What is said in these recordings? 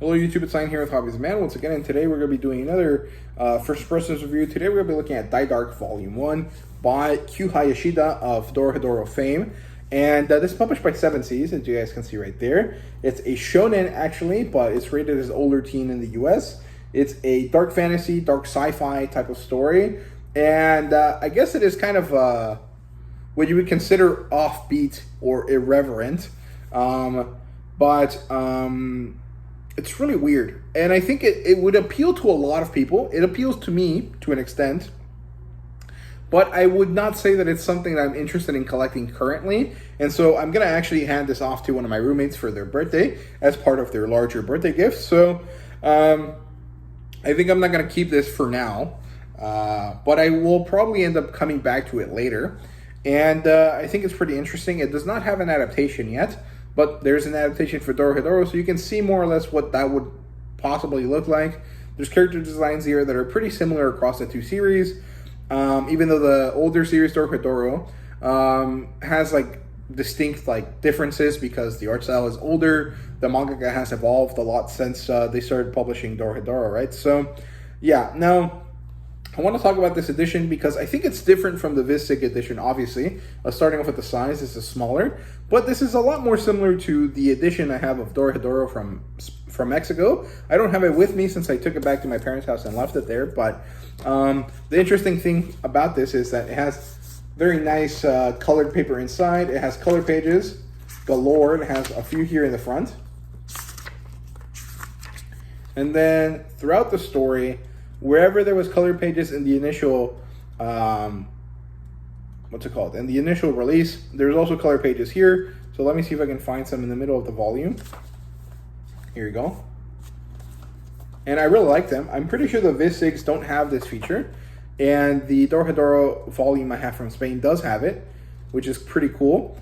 Hello YouTube, it's Sign here with Hobbies Man once again, and today we're going to be doing another first person's review. Today we're going to be looking at Die Dark Volume 1 by Q Hayashida of Dorohedoro fame. And this is published by 7 Seas, as you guys can see right there. It's a shonen actually, but it's rated as older teen in the US. It's a dark fantasy, dark sci-fi type of story. And I guess it is kind of what you would consider offbeat or irreverent. It's really weird, and I think it would appeal to a lot of people. It appeals to me to an extent, but I would not say that it's something that I'm interested in collecting currently. And so I'm going to actually hand this off to one of my roommates for their birthday as part of their larger birthday gift. So I think I'm not going to keep this for now, but I will probably end up coming back to it later. And I think it's pretty interesting. It does not have an adaptation yet, but there's an adaptation for Dorohedoro, so you can see more or less what that would possibly look like. There's character designs here that are pretty similar across the two series, even though the older series, Dorohedoro, has like distinct like differences because the art style is older. The manga has evolved a lot since they started publishing Dorohedoro, right? So, yeah, now I want to talk about this edition because I think it's different from the Visig edition, obviously. Starting off with the size, this is smaller, but this is a lot more similar to the edition I have of Dorohedoro from Mexico. I don't have it with me since I took it back to my parents' house and left it there, but the interesting thing about this is that it has very nice colored paper inside. It has color pages galore. It has a few here in the front. And then throughout the story, wherever there was colored pages in the initial, in the initial release, there's also color pages here. So let me see if I can find some in the middle of the volume. Here you go. And I really like them. I'm pretty sure the Visigs don't have this feature. And the Dorohedoro volume I have from Spain does have it, which is pretty cool.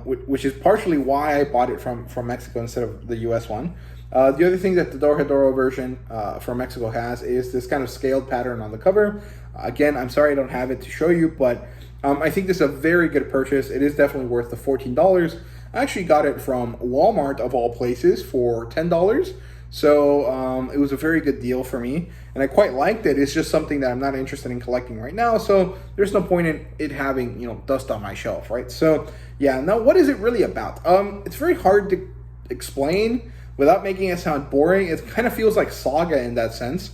Which is partially why I bought it from Mexico instead of the US one. The other thing that the Dorohedoro version from Mexico has is this kind of scaled pattern on the cover. Again, I'm sorry I don't have it to show you, but I think this is a very good purchase. It is definitely worth the $14. I actually got it from Walmart, of all places, for $10. So it was a very good deal for me, and I quite liked it. It's just something that I'm not interested in collecting right now, so there's no point in it having, dust on my shelf, right? So, yeah, now what is it really about? It's very hard to explain without making it sound boring. It kind of feels like Saga in that sense,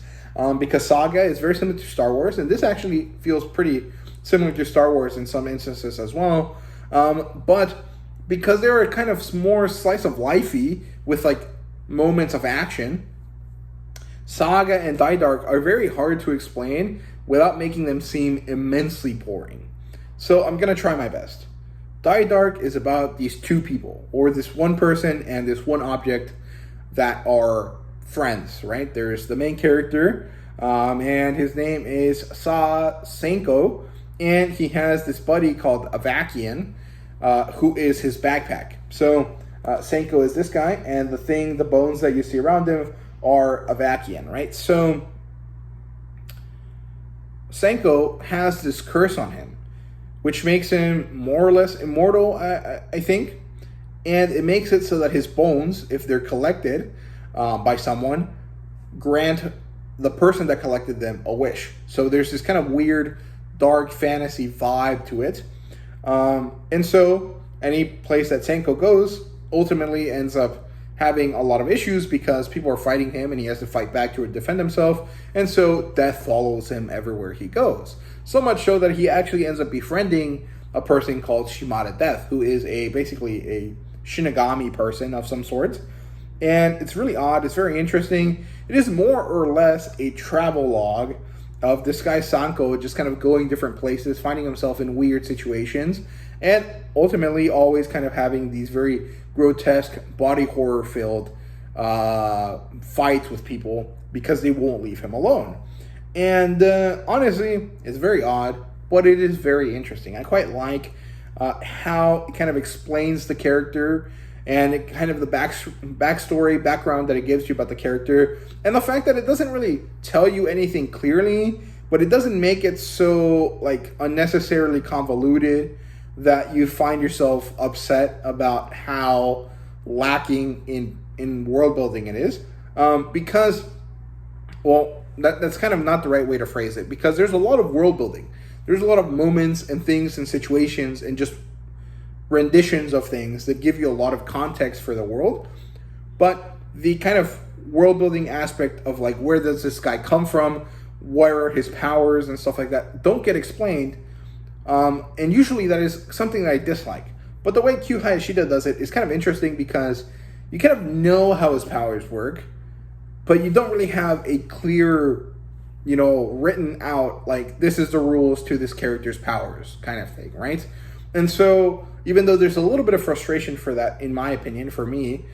because Saga is very similar to Star Wars, and this actually feels pretty similar to Star Wars in some instances as well. But because they are kind of more slice of lifey with like moments of action, Saga and Die Dark are very hard to explain without making them seem immensely boring. So I'm going to try my best. Die Dark is about these two people, or this one person and this one object that are friends, right? There's the main character, and his name is Senko, and he has this buddy called Avakian, who is his backpack. So Senko is this guy, and the bones that you see around him are Avakian, right? So Senko has this curse on him, which makes him more or less immortal, I think. And it makes it so that his bones, if they're collected by someone, grant the person that collected them a wish. So there's this kind of weird, dark fantasy vibe to it. And so any place that Senko goes ultimately ends up having a lot of issues because people are fighting him and he has to fight back to defend himself. And so death follows him everywhere he goes. So much so that he actually ends up befriending a person called Shimada Death, who is basically a Shinigami person of some sort. And it's really odd. It's very interesting. It is more or less a travel log of this guy Senko just kind of going different places, finding himself in weird situations, and ultimately always kind of having these very grotesque, body horror filled fights with people because they won't leave him alone. And honestly, it's very odd, but it is very interesting. I quite like how it kind of explains the character and it kind of the background that it gives you about the character, and the fact that it doesn't really tell you anything clearly, but it doesn't make it so like unnecessarily convoluted that you find yourself upset about how lacking in in world building it is, because, well, that's kind of not the right way to phrase it, because there's a lot of world building. There's a lot of moments and things and situations and just renditions of things that give you a lot of context for the world. But the kind of world building aspect of like, where does this guy come from? What are his powers and stuff like that don't get explained. And usually that is something that I dislike. But the way Q Hayashida does it is kind of interesting, because you kind of know how his powers work, but you don't really have a clear, you know, written out, like, this is the rules to this character's powers kind of thing, right? And so even though there's a little bit of frustration for that, in my opinion, for me,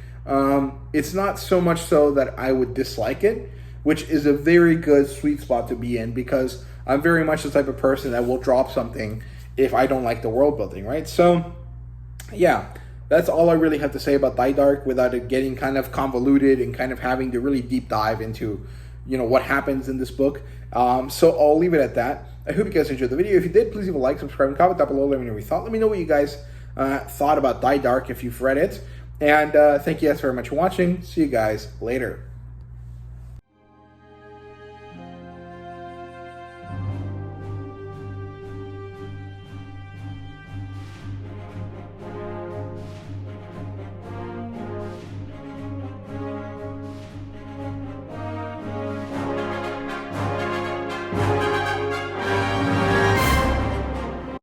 it's not so much so that I would dislike it, which is a very good sweet spot to be in, because I'm very much the type of person that will drop something if I don't like the world building, right? So yeah, that's all I really have to say about Die Dark, without it getting kind of convoluted and kind of having to really deep dive into, you know, what happens in this book. So I'll leave it at that. I hope you guys enjoyed the video. If you did, please leave a like, subscribe, and comment down below. Let me know what you thought. Let me know what you guys thought about Die Dark if you've read it. And thank you guys very much for watching. See you guys later.